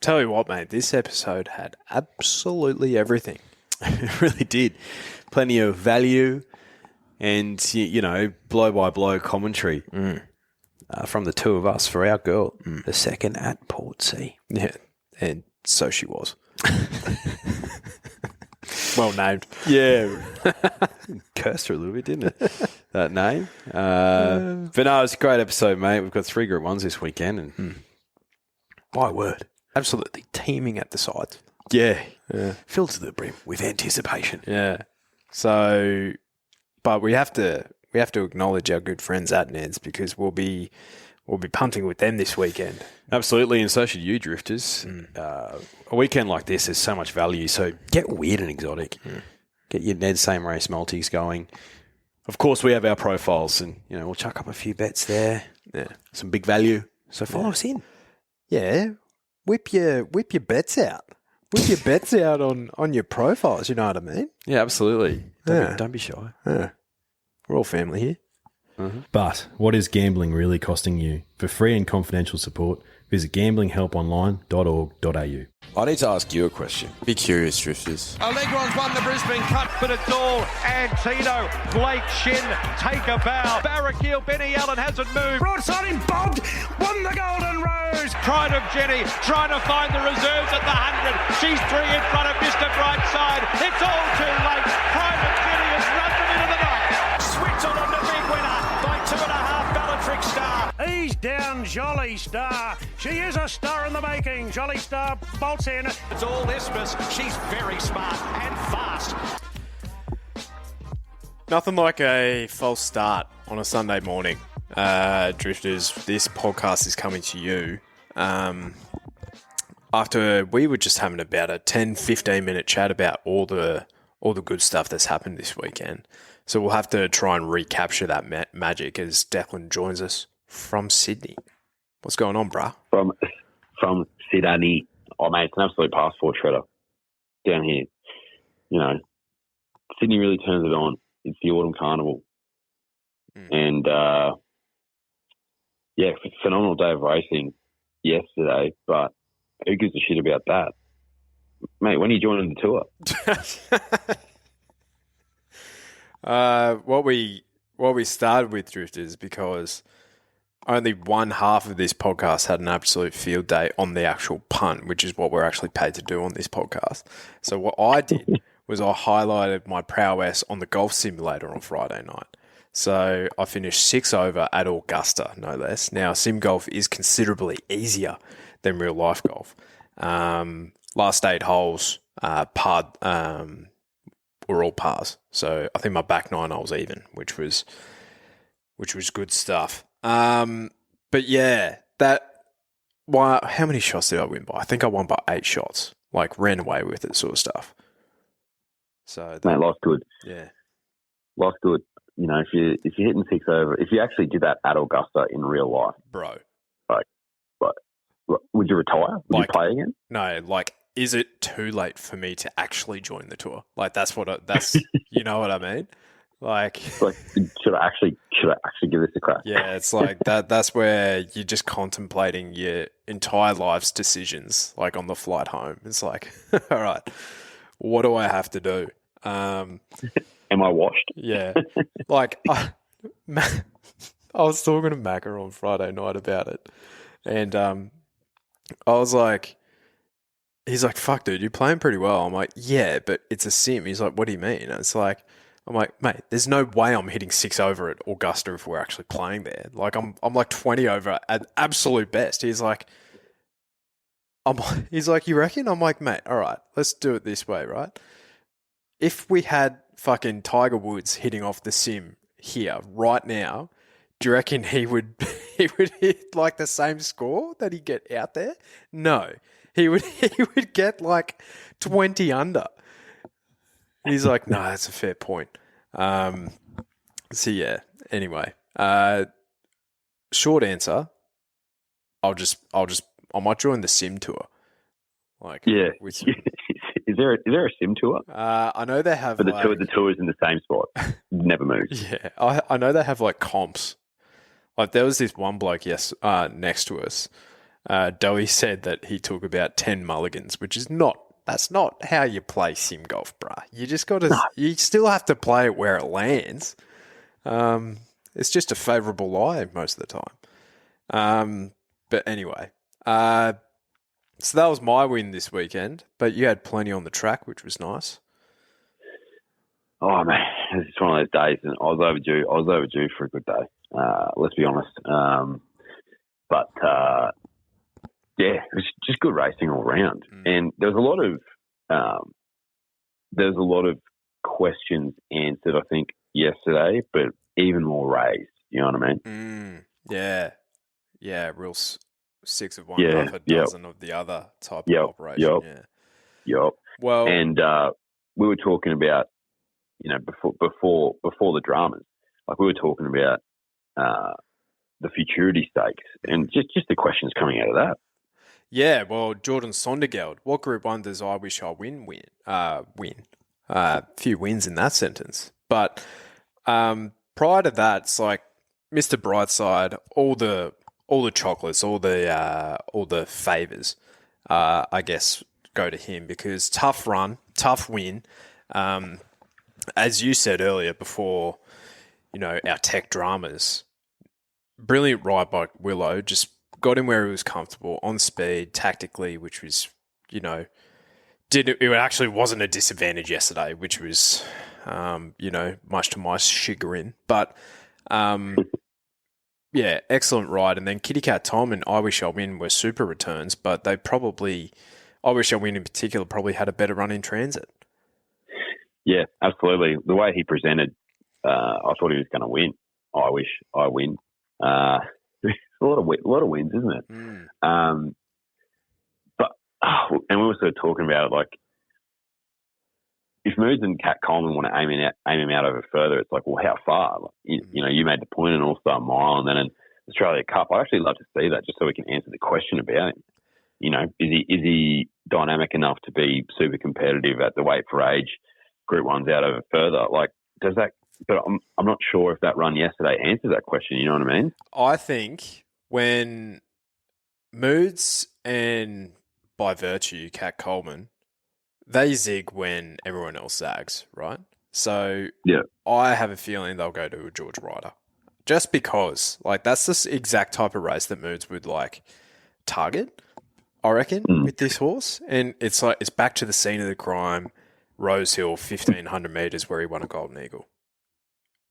Tell you what, mate, this episode had absolutely everything. It really did. Plenty of value and, blow-by-blow commentary from the two of us for our girl, the second at Portsea. Yeah, and so she was. Well named. Yeah. Cursed her a little bit, didn't it? That name. But no, it's a great episode, mate. We've got 3 Group 1s this weekend. And my word. Absolutely teeming at the sides. Yeah. Filled to the brim with anticipation. Yeah. So, but we have to acknowledge our good friends at Ned's because we'll be punting with them this weekend. Absolutely, and so should you, Drifters. A weekend like this has so much value, so get weird and exotic. Get your Ned's Same Race multis going. Of course, we have our profiles, and we'll chuck up a few bets there. Yeah. Some big value. So follow us in. Yeah. Whip your bets out. Whip your bets out on your profiles, you know what I mean? Yeah, absolutely. Don't be shy. Yeah. We're all family here. But what is gambling really costing you? For free and confidential support, visit gamblinghelponline.org.au. I need to ask you a question. Be curious, Drifters. Allegron's won the Brisbane Cup, but it's all Antino. Blake Shin, take a bow. Barraquil, Benny Allen hasn't moved. Broadside him, bobbed, won the Golden Rose. Pride of Jenny, trying to find the reserves at the 100. She's 3 in front of Mr. Brightside. It's all too late. Pride of Jenny has run them into the night. Switch on the big winner by 2.5 Bellatrix Star. He's down, Jolly Star. She is a star in the making. Jolly Star bolts in. It's all Isthmus. She's very smart and fast. Nothing like a false start on a Sunday morning. Drifters, this podcast is coming to you after we were just having about a 10-15 minute chat about all the good stuff that's happened this weekend. So we'll have to try and recapture that magic as Declan joins us from Sydney. What's going on, bruh? From Sydney. Oh, mate, it's an absolute passport shredder down here. Sydney really turns it on. It's the Autumn Carnival. And, phenomenal day of racing yesterday, but who gives a shit about that? Mate, when are you joining the tour? What we started with, Drifters, because only one half of this podcast had an absolute field day on the actual punt, which is what we're actually paid to do on this podcast. So what I did was I highlighted my prowess on the golf simulator on Friday night. So I finished 6 over at Augusta, no less. Now, sim golf is considerably easier than real life golf. Last 8 holes, were all pars. So I think my back 9 holes even, which was good stuff. But yeah, how many shots did I win by? I think I won by 8 shots. Like, ran away with it, sort of stuff. So mate, life's good. Yeah, life's good. If you're hitting 6 over, if you actually did that at Augusta in real life, bro, would you retire? Would you play again? No, is it too late for me to actually join the tour? That's you know what I mean? Should I actually give this a crack? Yeah, it's like that. That's where you're just contemplating your entire life's decisions, like on the flight home. It's like, all right, what do I have to do? Am I washed? Yeah, I was talking to Macca on Friday night about it, and I was like, he's like, "Fuck, dude, you're playing pretty well." I'm like, "Yeah, but it's a sim." He's like, "What do you mean?" And it's like, I'm like, mate, there's no way I'm hitting 6 over at Augusta if we're actually playing there. Like, I'm like 20 over at absolute best. He's like, you reckon? I'm like, mate, all right, let's do it this way, right? If we had fucking Tiger Woods hitting off the sim here right now, do you reckon he would hit like the same score that he'd get out there? No, he would get like 20 under. He's like, no, that's a fair point. So yeah. Anyway, short answer. I might join the sim tour. Yeah. Is there a sim tour? I know they have. But the tour is in the same spot. Never moves. Yeah, I know they have comps. Like there was this one bloke next to us. Dowie said that he took about 10 mulligans, which is that's not how you play sim golf, bruh. You just got to, you still have to play it where it lands. It's just a favourable lie most of the time. But anyway, so that was my win this weekend, but you had plenty on the track, which was nice. Oh, man, it's just one of those days, and I was overdue for a good day. Let's be honest. But it was just good racing all around. And there was a lot of questions answered, I think, yesterday, but even more raised. You know what I mean? Yeah, real 6 of one, half a dozen of the other type of operation. Yep. Well, and we were talking about, before the dramas, like we were talking about the futurity stakes and just the questions coming out of that. Yeah, well, Jordan Sondergeld, what Group 1 does I wish I win? Few wins in that sentence. But prior to that, it's like Mr. Brightside, all the chocolates, all the favours, I guess, go to him because tough run, tough win. As you said earlier, before our tech dramas, brilliant ride by Willow, just got him where he was comfortable on speed, tactically, which was it actually wasn't a disadvantage yesterday, which was much to my chagrin, but. Yeah, excellent ride. And then Kitty Cat Tom and I Wish I Win were super returns, but they probably, I Wish I Win in particular, probably had a better run in transit. Yeah, absolutely. The way he presented, I thought he was going to win. I Wish I Win. A lot of wins, isn't it? And we were sort of talking about it, like, if Moods and Cat Coleman want to aim him out over further, it's like, well, how far? Like, you made the point in All-Star Mile and then in Australia Cup. I'd actually love to see that just so we can answer the question about him. Is he dynamic enough to be super competitive at the weight for age Group 1's out over further? Like, does that? But I'm not sure if that run yesterday answers that question. You know what I mean? I think when Moods and by virtue Cat Coleman, they zig when everyone else zags, right? So I have a feeling they'll go to a George Ryder. Just because, like, that's the exact type of race that Moods would, like, target, I reckon, with this horse. And it's like, it's back to the scene of the crime, Rosehill, 1,500 metres where he won a Golden Eagle.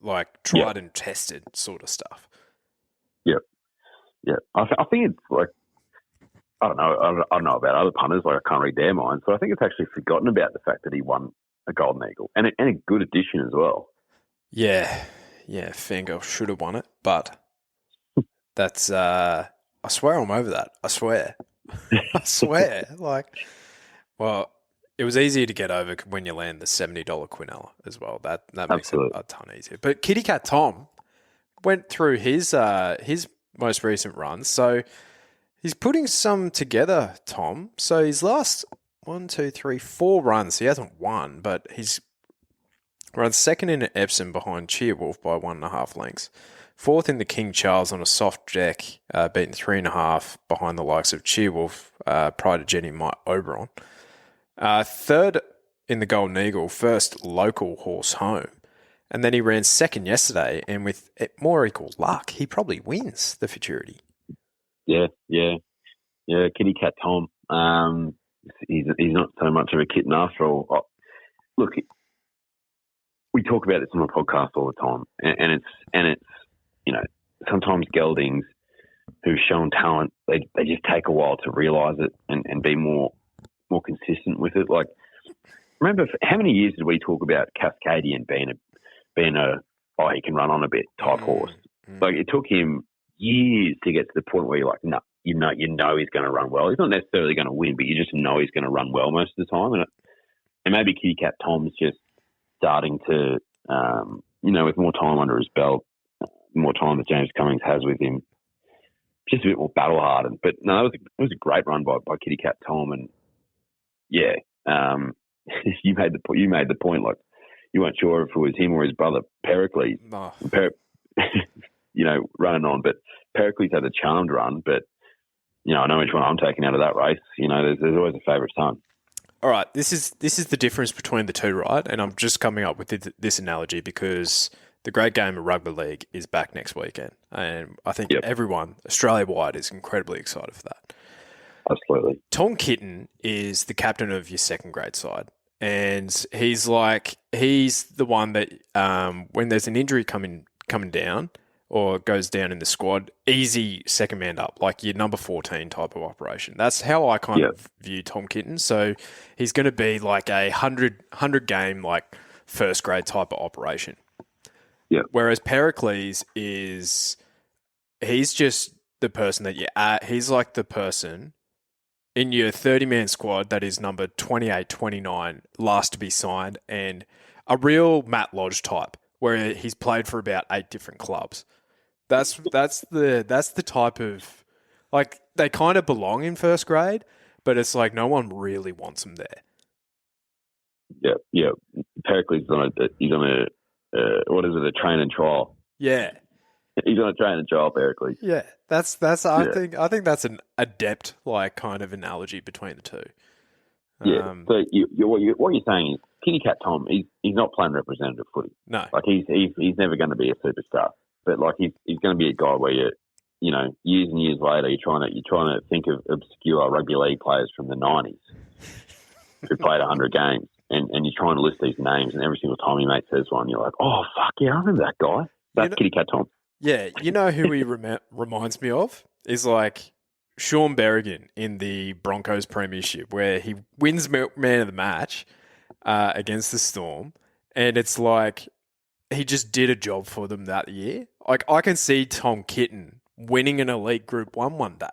Like, tried and tested sort of stuff. Yeah. I think it's, like, I don't know about other punters. Like, I can't read their minds. So I think it's actually forgotten about the fact that he won a Golden Eagle and a good addition as well. Yeah, Fangirl should have won it, but that's I swear I'm over that. I swear. Like, well, it was easier to get over when you land the $70 Quinella as well. That makes it a ton easier. But Kitty Cat Tom went through his most recent run, so he's putting some together, Tom. So his last 4 runs, he hasn't won, but he's run second in at Epsom behind Cheerwolf by 1.5 lengths. 4th in the King Charles on a soft deck, beaten 3.5 behind the likes of Cheerwolf prior to Jenny Mike Oberon. 3rd in the Golden Eagle, first local horse home. And then he ran second yesterday, and with more equal luck, he probably wins the Futurity. Yeah. Kitty Cat Tom. He's not so much of a kitten after all. Look, we talk about this on the podcast all the time, and it's sometimes geldings who've shown talent, they just take a while to realise it and be more consistent with it. Like, remember how many years did we talk about Cascadian being a he can run on a bit type horse? Like, it took him years to get to the point where you're like, no, you know he's going to run well. He's not necessarily going to win, but you just know he's going to run well most of the time. And maybe Kitty Cat Tom's just starting to, with more time under his belt, more time that James Cummings has with him, just a bit more battle hardened. But no, it was a great run by Kitty Cat Tom, and you made the point, like, you weren't sure if it was him or his brother Pericles. Running on, but Pericles had a charmed run, but I know which one I'm taking out of that race. There's always a favourite son. All right, this is the difference between the two, right? And I'm just coming up with this analogy because the great game of rugby league is back next weekend, and I think everyone Australia-wide is incredibly excited for that. Absolutely. Tom Kitten is the captain of your second grade side, and he's the one that when there's an injury coming down or goes down in the squad, easy second man up, like your number 14 type of operation. That's how I kind of view Tom Kitten. So he's going to be like a 100 game, like first grade type of operation. Yeah. Whereas Pericles he's just the person that he's like the person in your 30-man squad that is number 28, 29, last to be signed, and a real Matt Lodge type where he's played for about 8 different clubs. That's the type of, like, they kind of belong in first grade, but it's like no one really wants them there. Yeah. Pericles he's on a train and trial. Yeah. He's on a train and trial, Pericles. Yeah. I think that's an adept, like, kind of analogy between the two. Yeah. So what you're saying is Kitty Cat Tom, he's not playing representative footy. No. Like he's never going to be a superstar. But like he's going to be a guy where years and years later you're trying to think of obscure rugby league players from the 90s who played 100 games, and you're trying to list these names, and every single time your mate says one, you're like, oh fuck yeah, I remember that guy. That's Kitty Cat Tom. Yeah, you know who he reminds me of is like Sean Berrigan in the Broncos Premiership, where he wins man of the match against the Storm, and it's like he just did a job for them that year. Like, I can see Tom Kitten winning an elite Group 1 one day,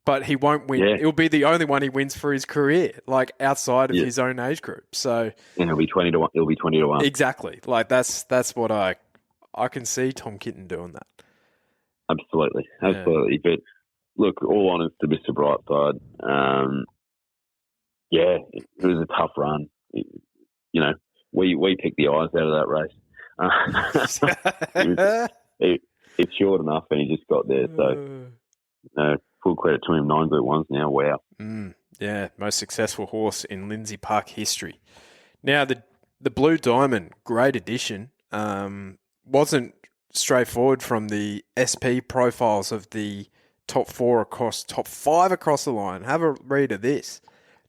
but he won't win. Yeah. It'll be the only one he wins for his career, like outside of his own age group. So, and it'll be 20 to 1. It'll be 20 to 1. Exactly. Like that's what I can see Tom Kitten doing that. Absolutely. But look, all honest to Mr. Brightside, it was a tough run. We picked the eyes out of that race. It's short enough, and he just got there. So, full credit to him. 9 Group 1s now. Wow. Yeah, most successful horse in Lindsay Park history. Now, the Blue Diamond, great addition. Wasn't straightforward from the SP profiles of the top 5 across the line. Have a read of this.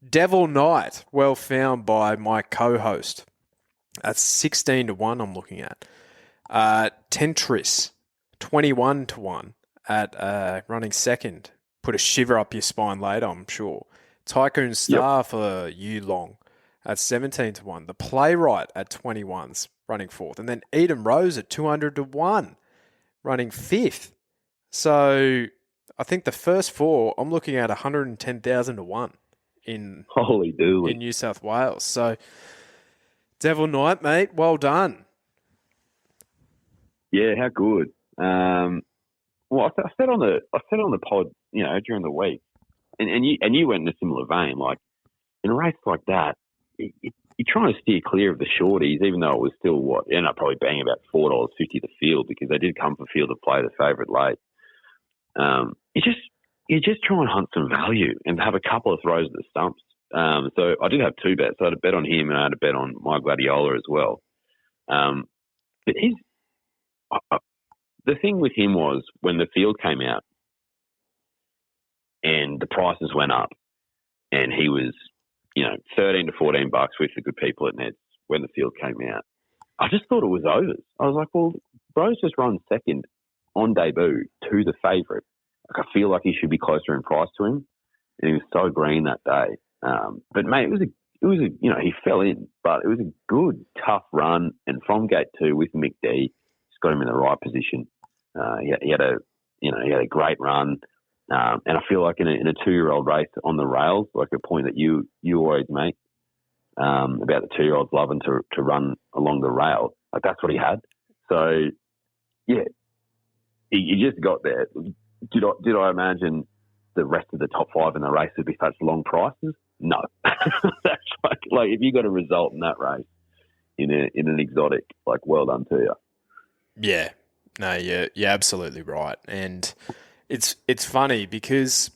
Devil Knight, well found by my co-host. That's 16 to 1 I'm looking at. Tentris, 21 to 1 at running second. Put a shiver up your spine later, I'm sure. Tycoon Star for Yu Long at 17 to 1. The Playwright at 21's running fourth. And then Eden Rose at 200 to 1 running fifth. So I think the first 4, I'm looking at 110,000 to 1 in Holy dooly. In New South Wales. So Devil Knight, mate, well done. Yeah, how good. Well, I said on the pod, during the week, and you went in a similar vein. Like in a race like that, you're trying to steer clear of the shorties, even though it was still ended up probably banging about $4.50 the field, because they did come for field to play the favourite late. You just try and hunt some value and have a couple of throws at the stumps. So I did have 2 bets. I had a bet on him and I had a bet on my Gladiola as well. But the thing with him was when the field came out and the prices went up, and he was, $13 to $14 with the good people at Neds when the field came out. I just thought it was overs. I was like, well, bro's just run second on debut to the favourite. Like, I feel like he should be closer in price to him, and he was so green that day. But mate, it was a he fell in, but it was a good, tough run, and from gate 2 with Mick D, just got him in the right position. He had a great run, and I feel like in a 2-year-old race on the rails, like a point that you always make about the 2-year-olds loving to run along the rail, like that's what he had. So yeah, he just got there. Did I imagine the rest of the top 5 in the race would be such long prices? No. That's like if you got a result in that race in an exotic, like, well done to you. Yeah. No, you're absolutely right. And it's funny because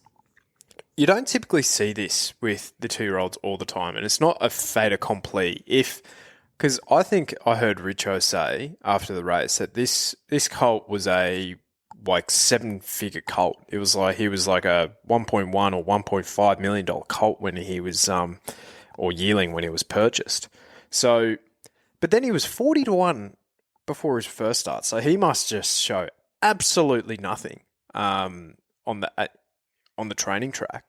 you don't typically see this with the 2-year-olds all the time, and it's not a fait accompli. Because I think I heard Richo say after the race that this colt was a 7-figure colt. It was like he was like a $1.1 or $1.5 million colt when he was or yearling when he was purchased. So, but then he was 40-1 before his first start. So he must just show absolutely nothing on the training track.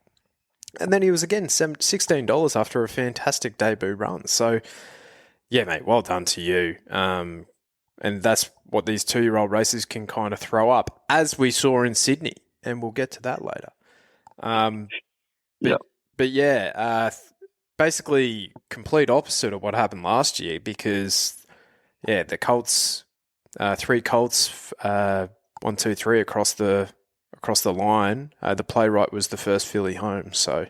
And then he was again $16 after a fantastic debut run. So, yeah, mate, well done to you. And that's what these 2-year-old races can kind of throw up, as we saw in Sydney. And we'll get to that later. But yeah, basically complete opposite of what happened last year because, yeah, the Colts, 3 Colts, 1, 2, 3 across the line. The playwright was the first filly home. So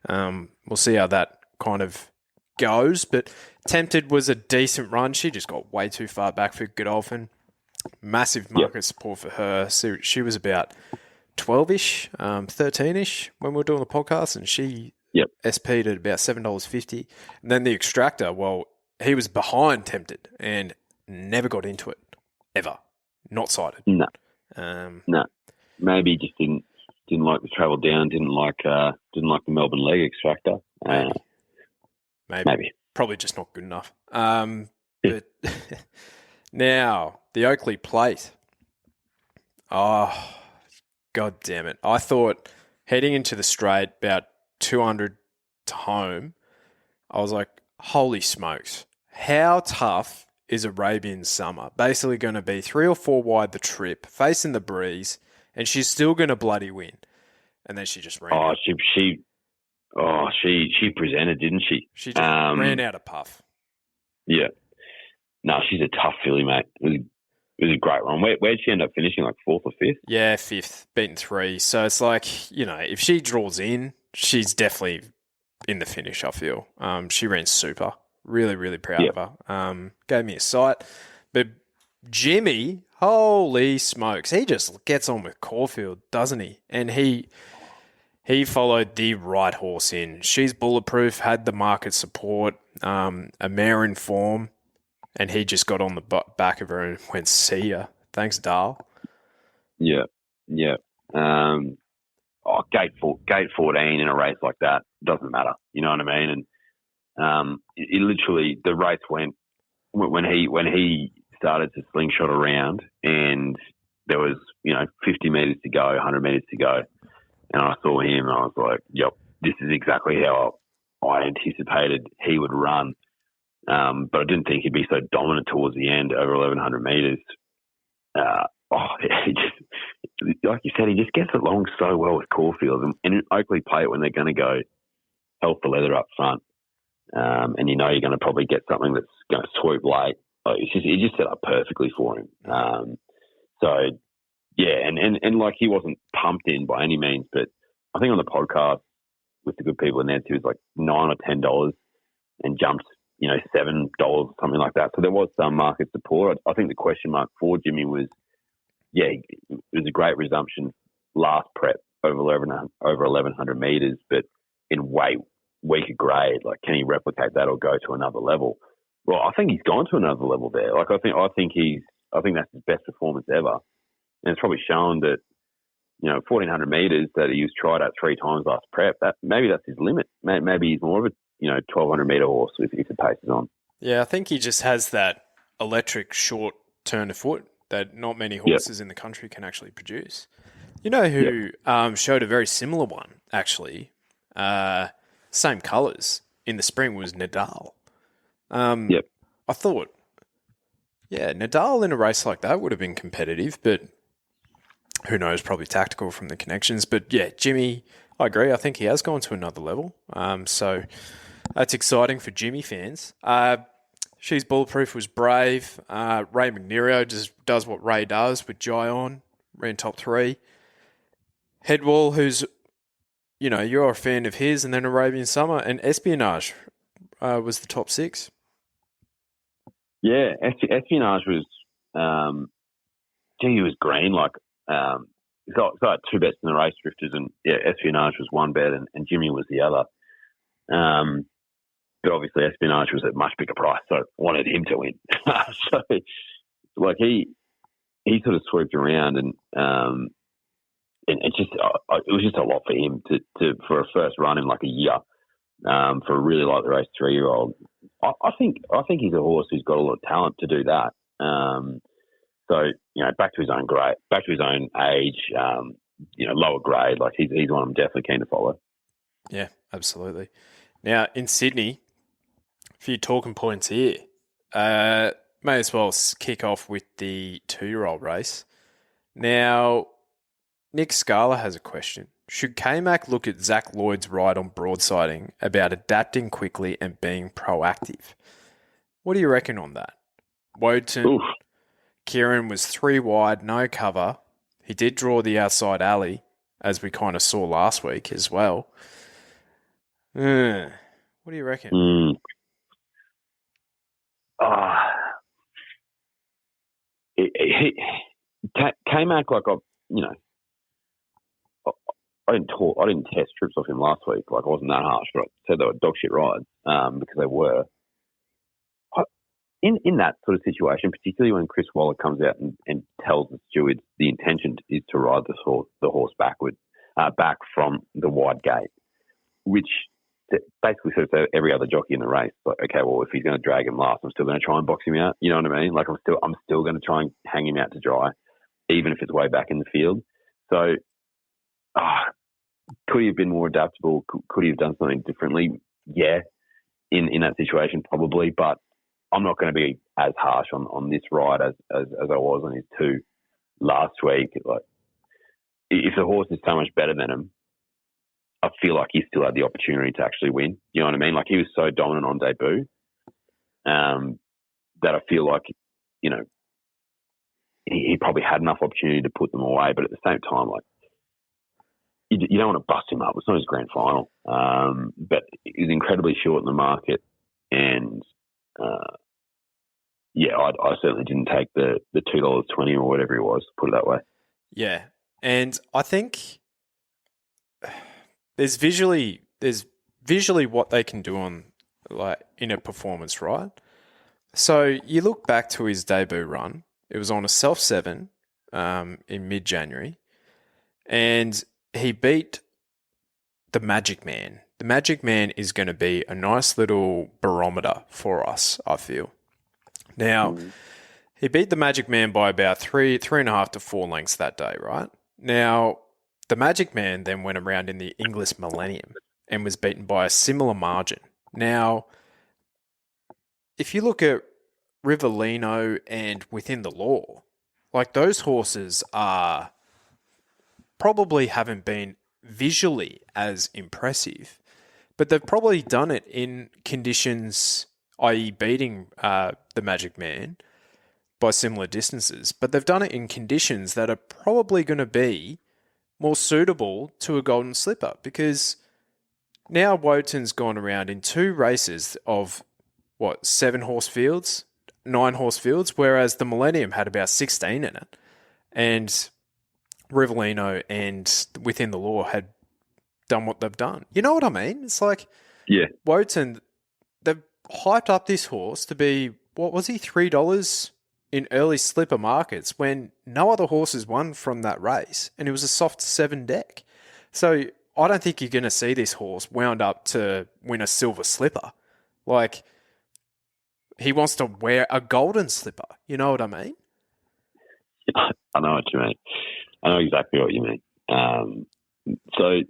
we'll see how that kind of goes. But Tempted was a decent run. She just got way too far back for Godolphin. Massive market support for her. So she was about 12-ish, 13-ish when we were doing the podcast, and she SP'd at about $7.50. And then the Extractor, well, he was behind Tempted and never got into it, ever. Not sighted. No. No. Maybe he just didn't like the travel down, didn't like the Melbourne leg Extractor. Maybe. Probably just not good enough. But now, the Oakley Plate. Oh, God damn it. I thought heading into the straight, about 200 to home, I was like, holy smokes. How tough is Arabian Summer? Basically going to be 3 or 4 wide the trip, facing the breeze, and she's still going to bloody win. And then she just ran out. She presented, didn't she? She just ran out of puff. Yeah. No, she's a tough filly, mate. It was a great run. Where'd she end up finishing, like 4th or 5th? Yeah, 5th, beaten 3. So it's like, if she draws in, she's definitely in the finish, I feel. She ran super. Really, really proud of her. Gave me a sight. But Jimmy, holy smokes, he just gets on with Caulfield, doesn't he? And he followed the right horse in. She's bulletproof, had the market support, a mare in form, and he just got on the back of her and went, see ya. Thanks, Darl. Yeah. Gate 14 in a race like that doesn't matter. You know what I mean? And it literally, the race went, when he started to slingshot around and there was, 50 metres to go, 100 metres to go, and I saw him and I was like, yep, this is exactly how I anticipated he would run. But I didn't think he'd be so dominant towards the end over 1,100 metres. He just, like you said, he just gets along so well with Caulfield. And in Oakley Plate, when they're going to go help the leather up front, and you're going to probably get something that's going to swoop late, it just set up perfectly for him. And like he wasn't pumped in by any means, but I think on the podcast with the good people in there too, it was like $9 or $10 and jumped, $7, something like that. So there was some market support. I think the question mark for Jimmy was, it was a great resumption last prep over 1,100 metres, but in way weaker grade. Like, can he replicate that or go to another level? Well, I think he's gone to another level there. Like, I think that's his best performance ever. And it's probably shown that, 1,400 metres that he was tried at 3 times last prep, maybe that's his limit. Maybe he's more of a, 1,200 metre horse if the pace is on. Yeah, I think he just has that electric short turn of foot that not many horses in the country can actually produce. You know who showed a very similar one, actually, same colours in the spring, was Nadal. I thought, Nadal in a race like that would have been competitive, but who knows, probably tactical from the connections. But Jimmy, I agree. I think he has gone to another level. So that's exciting for Jimmy fans. She's Bulletproof was brave. Ray McNerio just does what Ray does with Jai on, ran top 3. Headwall, who's, you're a fan of his, and then Arabian Summer, and Espionage was the top 6. Yeah, Espionage was, he was green. Like, So I had 2 bets in the race, Drifters, and Espionage was one bet and Jimmy was the other. But obviously Espionage was at a much bigger price, so I wanted him to win. So, like, he sort of swooped around and it was just a lot for him to for a first run in like a year, for a really like the race 3-year-old. I think he's a horse who's got a lot of talent to do that. So, back to his own grade, back to his own age, lower grade. Like he's one I'm definitely keen to follow. Yeah, absolutely. Now in Sydney, a few talking points here. May as well kick off with the 2-year-old race. Now, Nick Scala has a question. Should K-Mac look at Zach Lloyd's ride on broadsiding about adapting quickly and being proactive? What do you reckon on that? Woden, Kieran was 3 wide, no cover. He did draw the outside alley, as we kind of saw last week as well. What do you reckon? K-Mac, like, I didn't test trips off him last week. Like, I wasn't that harsh, but I said they were dog shit rides, because they were. In that sort of situation, particularly when Chris Waller comes out and tells the stewards the intention is to ride the horse back from the wide gate, which basically says to every other jockey in the race, like, okay, well, if he's going to drag him last, I'm still going to try and box him out. You know what I mean? Like, I'm still going to try and hang him out to dry, even if it's way back in the field. So, could he have been more adaptable? Could he have done something differently? Yeah, in that situation, probably. But I'm not going to be as harsh on this ride as I was on his 2 last week. Like, if the horse is so much better than him, I feel like he still had the opportunity to actually win. You know what I mean? Like, he was so dominant on debut that I feel like, he probably had enough opportunity to put them away. But at the same time, like, you don't want to bust him up. It's not his grand final. But he's incredibly short in the market. And, I certainly didn't take the $2.20 or whatever it was, put it that way. Yeah. And I think there's visually what they can do on, like, in a performance, right? So you look back to his debut run. It was on a self-7 in mid-January. And he beat the Magic Man. The Magic Man is going to be a nice little barometer for us, I feel. Now, he beat the Magic Man by about 3.5 to 4 lengths that day, right? Now, the Magic Man then went around in the English Millennium and was beaten by a similar margin. Now, if you look at Rivellino and Within the Law, like, those horses are probably haven't been visually as impressive, but they've probably done it in conditions, i.e. beating the Magic Man by similar distances, but they've done it in conditions that are probably going to be more suitable to a Golden Slipper, because now Woden's gone around in 2 races of, 7-horse fields, 9-horse fields, whereas the Millennium had about 16 in it. And Rivellino and Within the Law had done what they've done. You know what I mean? It's like, Woden, they've hyped up this horse to be, what was he, $3 in early slipper markets when no other horses won from that race, and it was a soft 7 deck. So I don't think you're going to see this horse wound up to win a silver slipper. Like, he wants to wear a golden slipper. You know what I mean? I know what you mean. I know exactly what you mean. So,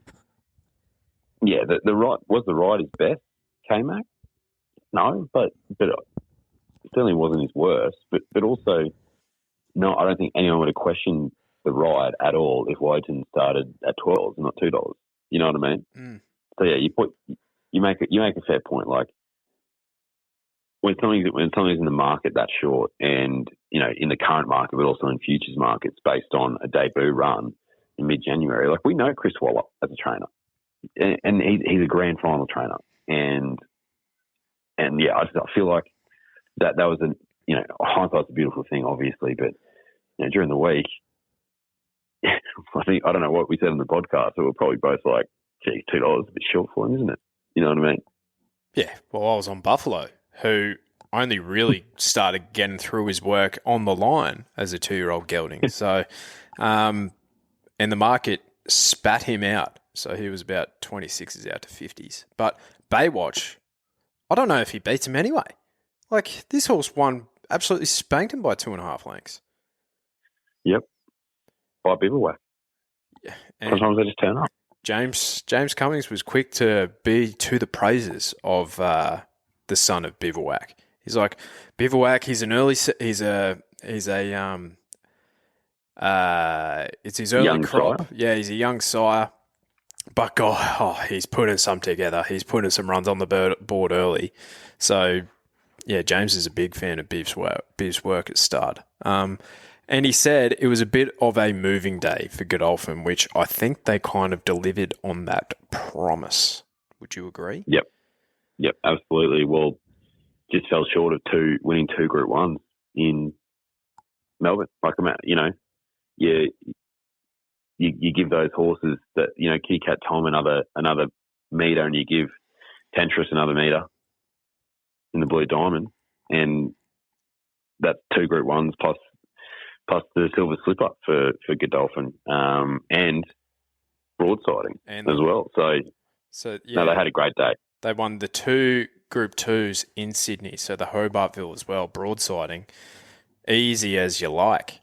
yeah, the ride his best, K-Mac? No, but it certainly wasn't his worst. But also, no, I don't think anyone would have questioned the ride at all if Woden started at $12 and not $2. You know what I mean? So yeah, you make a fair point. Like, when something's in the market that short, and in the current market, but also in futures markets, based on a debut run in mid-January, like, we know Chris Waller as a trainer, and he's a grand final trainer, and yeah, I feel like that was hindsight's a beautiful thing, obviously, but during the week, I don't know what we said on the podcast, but we're probably both like, geez, $2 is a bit short for him, isn't it? You know what I mean? Yeah. Well, I was on Buffalo, who only really started getting through his work on the line as a 2-year-old gelding. So, and the market spat him out. So he was about 26s out to 50s. But Baywatch, I don't know if he beats him anyway. Like, this horse absolutely spanked him by 2.5 lengths. Yep. By bivouac. Yeah. Sometimes they just turn up. James Cummings was quick to be to the praises of the son of Bivouac. He's like, Bivouac, it's his early Young crop. sire. Yeah, he's a young sire. But God, he's putting some together. He's putting some runs on the board early. So, yeah, James is a big fan of Biv's work at stud. And he said it was a bit of a moving day for Godolphin, which I think they kind of delivered on that promise. Would you agree? Yep, absolutely. Well, just fell short of winning 2 Group 1s in Melbourne. Like, you know, you give those horses that, you know, Kitty Cat Tom another metre, and you give Tantris another metre in the Blue Diamond, and that's 2 Group 1s plus the Silver Slipper for Godolphin, and broadsiding as well. So yeah, no, they had a great day. They won the 2 Group 2s in Sydney, so the Hobartville as well, broadsiding. Easy as you like.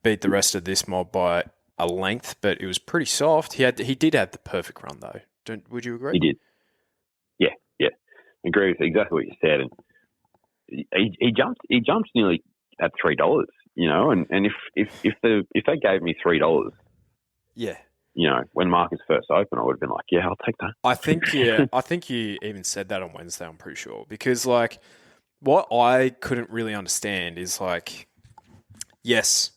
Beat the rest of this mob by a length, but it was pretty soft. He did have the perfect run, though. Would you agree? He did. Yeah. Agree with exactly what you said. And he jumped nearly at $3. You know, and if they gave me $3, yeah, you know, when markets first open, I would have been like, yeah, I'll take that. I think you even said that on Wednesday, I'm pretty sure, because like what I couldn't really understand is like, yes,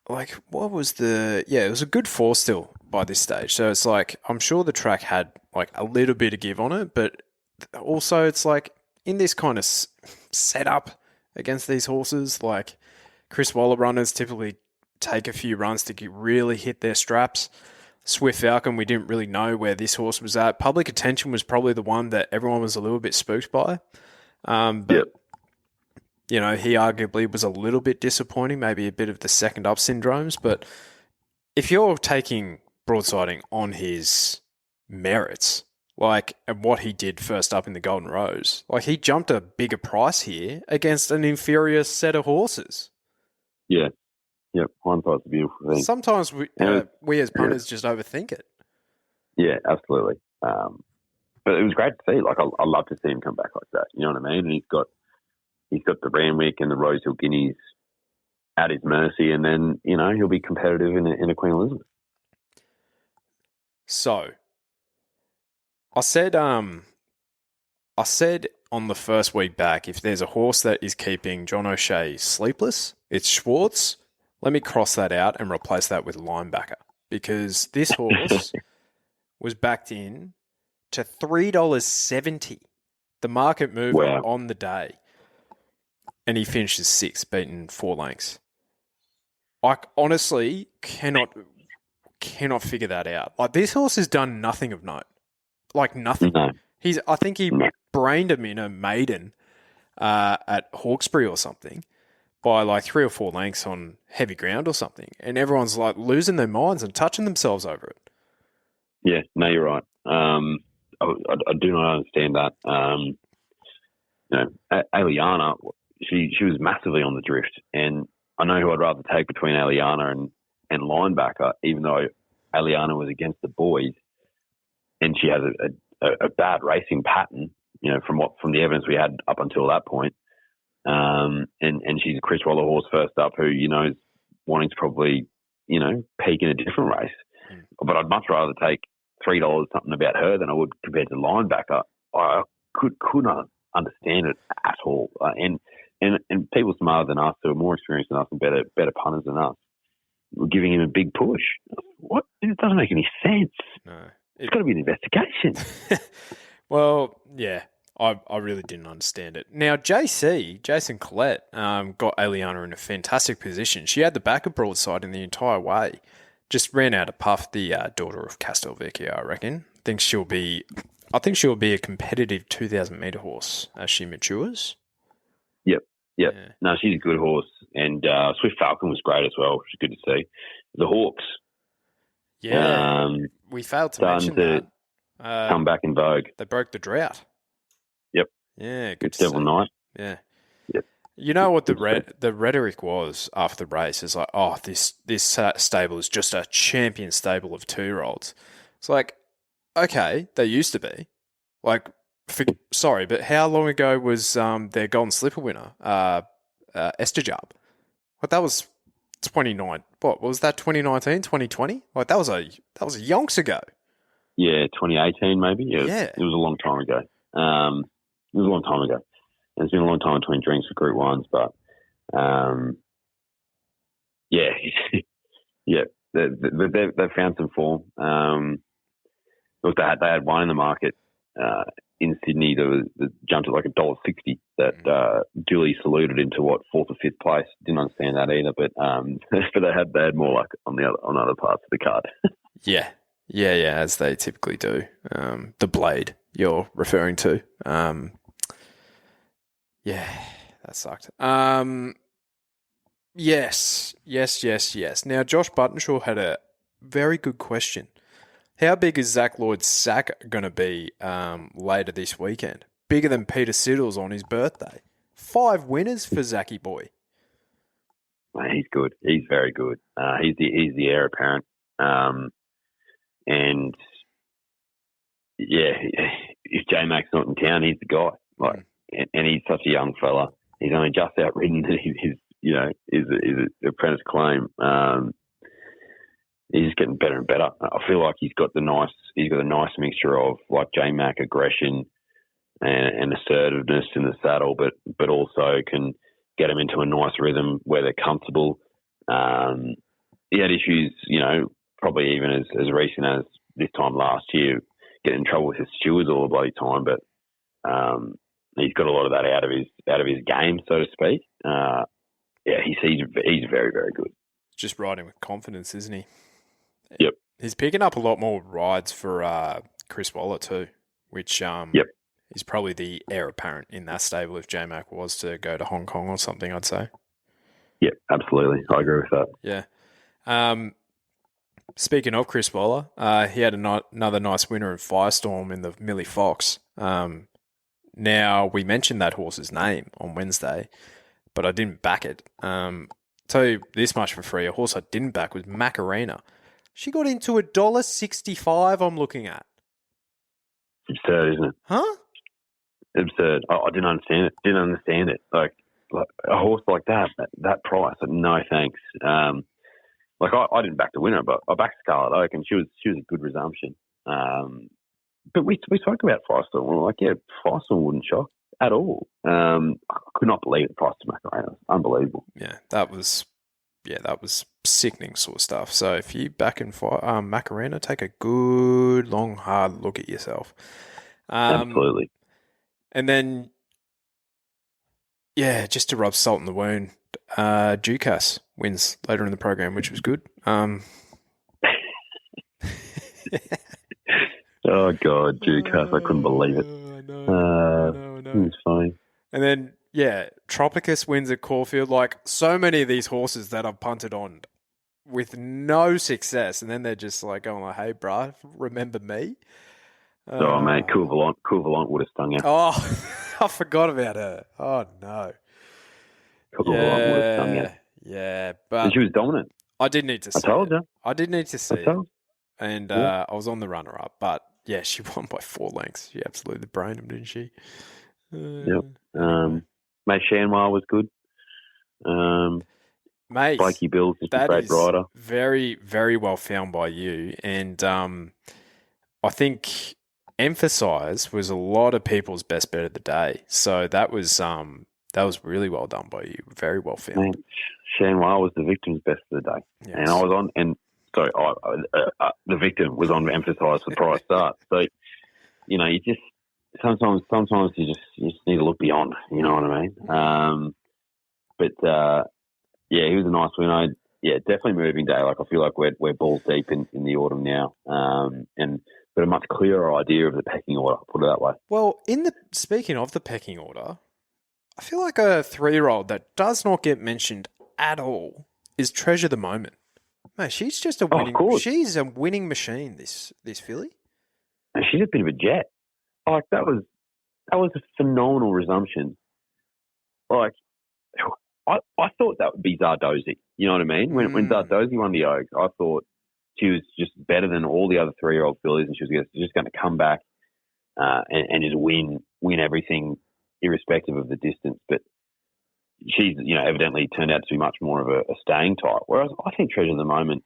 like what was it was a good 4 still by this stage. So it's like, I'm sure the track had like a little bit of give on it, but also it's like in this kind of setup against these horses, like Chris Waller runners typically take a few runs to really hit their straps. Swift Falcon, we didn't really know where this horse was at. Public Attention was probably the one that everyone was a little bit spooked by. But, you know, he arguably was a little bit disappointing, maybe a bit of the second up syndromes. But if you're taking broadsiding on his merits, like, and what he did first up in the Golden Rose, like he jumped a bigger price here against an inferior set of horses. Yeah. Yep. Hindsight's a beautiful thing. Sometimes we as punters just overthink it. Yeah, absolutely. But it was great to see. Like, I love to see him come back like that. You know what I mean? And he's got the Randwick and the Rosehill Guineas at his mercy, and then, you know, he'll be competitive in a Queen Elizabeth. So, I said on the first week back, if there's a horse that is keeping John O'Shea sleepless, it's Schwartz. Let me cross that out and replace that with Linebacker, because this horse was backed in to $3.70. The market moved on the day, and he finishes 6th, beaten 4 lengths. I honestly cannot figure that out. Like, this horse has done nothing of note. Like, nothing. No. I think he brained him in a maiden at Hawkesbury or something by like 3 or 4 lengths on heavy ground or something. And everyone's like losing their minds and touching themselves over it. Yeah, no, you're right. I do not understand that. You know, Aliana, she was massively on the drift. And I know who I'd rather take between Aliana and Linebacker, even though Aliana was against the boys. And she has a bad racing pattern, you know, from the evidence we had up until that point. And she's a Chris Waller horse first up, who, you know, is wanting to probably, you know, peak in a different race. But I'd much rather take $3 something about her than I would compared to Linebacker. I could not understand it at all. And people smarter than us, who are more experienced than us and better punters than us, were giving him a big push. What? It doesn't make any sense. No. It's got to be an investigation. Well, yeah. I really didn't understand it. Now, Jason Collette, got Aliana in a fantastic position. She had the backer broadside in the entire way. Just ran out of puff, the daughter of Castelvecchio, I reckon. I think she'll be a competitive 2,000-metre horse as she matures. Yep. Yeah. No, she's a good horse. And Swift Falcon was great as well, which is good to see. The Hawks. Yeah. We failed to mention that. Come back in vogue. They broke the drought. Yep. Yeah, good it's to Devil see. Knight. Yeah. Yep. You know what the rhetoric was after the race is like, oh, this stable is just a champion stable of 2-year-olds. It's like, okay, they used to be. Like, sorry, but how long ago was their Golden Slipper winner, Estajab? Like, that was 29. What was that? 2019, 2020? Like, that was a yonks ago. Yeah, 2018 maybe. Yeah. It was a long time ago. And it's been a long time between drinks for Group 1s, but they've found some form. Look, they had one in the market in Sydney that jumped at like $1.60 that duly saluted into 4th or 5th place. Didn't understand that either, but they had more luck on other parts of the card. Yeah, as they typically do. The Blade you're referring to. Yeah, that sucked. Yes. Now, Josh Buttonshaw had a very good question. How big is Zach Lloyd's sack going to be later this weekend? Bigger than Peter Siddle's on his birthday. 5 winners for Zachy boy. He's good. He's very good. He's the heir apparent. And yeah, if J-Mac's not in town, he's the guy. Like, and he's such a young fella. He's only just outridden his apprentice claim. He's getting better and better. I feel like he's got a nice mixture of like J-Mac aggression and assertiveness in the saddle, but also can get them into a nice rhythm where they're comfortable. He had issues, probably even as recent as this time last year, getting in trouble with his stewards all the bloody time, but he's got a lot of that out of his game, so to speak. He's very, very good. Just riding with confidence, isn't he? Yep. He's picking up a lot more rides for Chris Waller too, which is probably the heir apparent in that stable if J-Mac was to go to Hong Kong or something, I'd say. Yep, absolutely. I agree with that. Yeah. Speaking of Chris Waller, he had another nice winner in Firestorm in the Millie Fox. Now, we mentioned that horse's name on Wednesday, but I didn't back it. Tell you this much for free, a horse I didn't back was Macarena. She got into $1.65 I'm looking at. It's absurd, isn't it? Huh? Absurd. I didn't understand it. Like a horse like that price, no thanks. I didn't back the winner, but I backed Scarlet Oak, and she was a good resumption. But we spoke about Firestorm. We were like, yeah, Firestorm wouldn't shock at all. I could not believe the price of Macarena. Unbelievable. Yeah, that was sickening sort of stuff. So if you back in Macarena, take a good, long, hard look at yourself. Absolutely. And then, yeah, just to rub salt in the wound, Ducasse wins later in the program, which was good. Oh, God, Ducasse, I couldn't believe it. No. It was fine. And then, yeah, Tropicus wins at Caulfield. Like, so many of these horses that I've punted on with no success, and then they're just like going like, hey, bruh, remember me? Mate, Courvolant would have stung you. Oh, I forgot about her. Oh, no. Courvolant would have stung you. Yeah, but and she was dominant. I did need to see I told you. I did need to see it. And Yeah. I was on the runner-up, but yeah, she won by 4 lengths. She absolutely brained him, didn't she? Yep. Mate, Shanwar was good. Mate, Blakey Bill's just a great rider. Very, very well found by you. And I think Emphasize was a lot of people's best bet of the day. So that was really well done by you. Very well found. Mate, Shanwar was the victim's best of the day. Yes. And I was on, and sorry, the victim was on Emphasize for prior start. So, you just, sometimes you just need to look beyond. You know what I mean? He was a nice win. Definitely moving day. Like I feel like we're balls deep in the autumn now, and got a much clearer idea of the pecking order. Put it that way. Well, speaking of the pecking order, I feel like a 3-year-old that does not get mentioned at all is Treasure the Moment. Mate, she's just a winning. She's a winning machine. This filly. And she's a bit of a jet. Like that was a phenomenal resumption. Like I thought that would be Zardozi. You know what I mean? When Zardozi won the Oaks, I thought she was just better than all the other 3-year-old fillies, and she was just going to come back and just win everything, irrespective of the distance. But she's evidently turned out to be much more of a staying type. Whereas I think Treasure of the Moment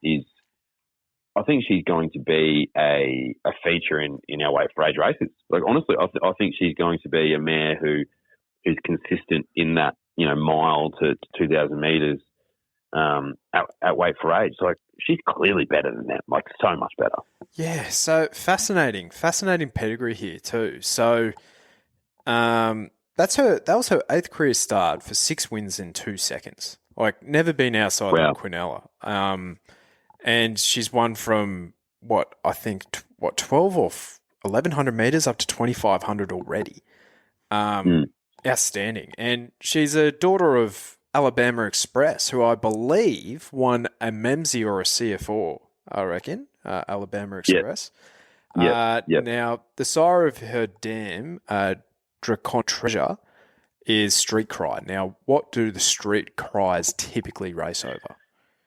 I think she's going to be a feature in our weight for age races. Like honestly, I think she's going to be a mare who's consistent in that mile to 2,000 meters at weight for age. Like she's clearly better than them. Like so much better. Yeah. So fascinating pedigree here too. So that was her 8th career start for 6 wins in 2 seconds. Like never been outside of Quinella. And she's won from 12 or 1,100 meters up to 2,500 already. Outstanding. And she's a daughter of Alabama Express, who I believe won a Memsey or a CF4, I reckon, Alabama Express. Yep. Now, the sire of her dam, Dracon Treasure, is Street Cry. Now, what do the Street Cries typically race over?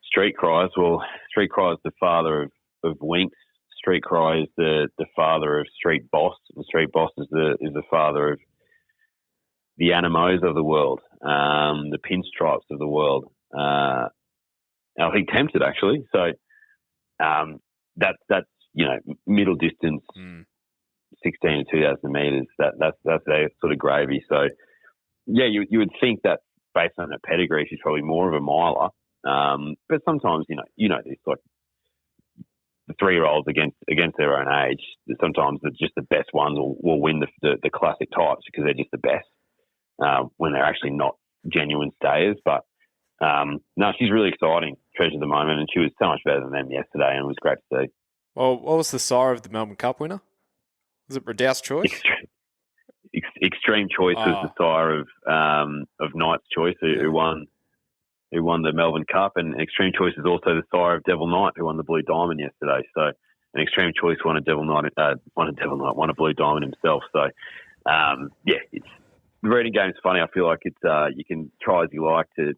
Street Cries. Well, Street Cry is the father of Winks. Street Cry is the father of Street Boss. And Street Boss is the father of the Animos of the world, the Pinstripes of the world. I think Tempted actually. So that's middle distance, 16 to 2,000 meters. That's their sort of gravy. So yeah, you would think that based on her pedigree, she's probably more of a miler. But sometimes, this, like the 3-year-olds against their own age, sometimes just the best ones will win the classic types because they're just the best when they're actually not genuine stayers. But no, she's really exciting, Treasure of the Moment, and she was so much better than them yesterday, and it was great to see. Well, what was the sire of the Melbourne Cup winner? Was it Redoubt's Choice? Extreme Choice was the sire of Knight's Choice, who won the Melbourne Cup, and Extreme Choice is also the sire of Devil Knight, who won the Blue Diamond yesterday. So, an Extreme Choice won a Blue Diamond himself. So, it's the reading game's funny. I feel like it's you can try as you like to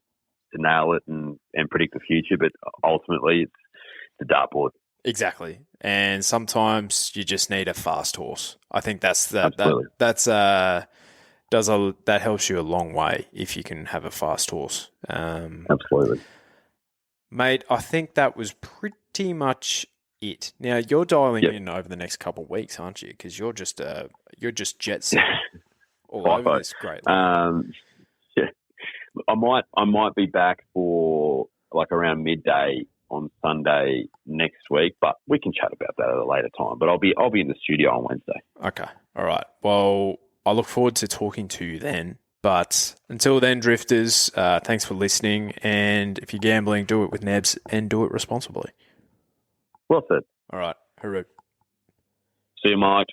nail it and predict the future, but ultimately it's the dartboard. Exactly, and sometimes you just need a fast horse. I think that helps you a long way if you can have a fast horse. Absolutely, mate. I think that was pretty much it. Now you're dialing in over the next couple of weeks, aren't you? Because you're just jet set all over this great. I might be back for like around midday on Sunday next week, but we can chat about that at a later time. But I'll be in the studio on Wednesday. Okay, all right. Well, I look forward to talking to you then. But until then, drifters, thanks for listening. And if you're gambling, do it with Nebs and do it responsibly. Well said. All right. Hooroo. See you, Mike.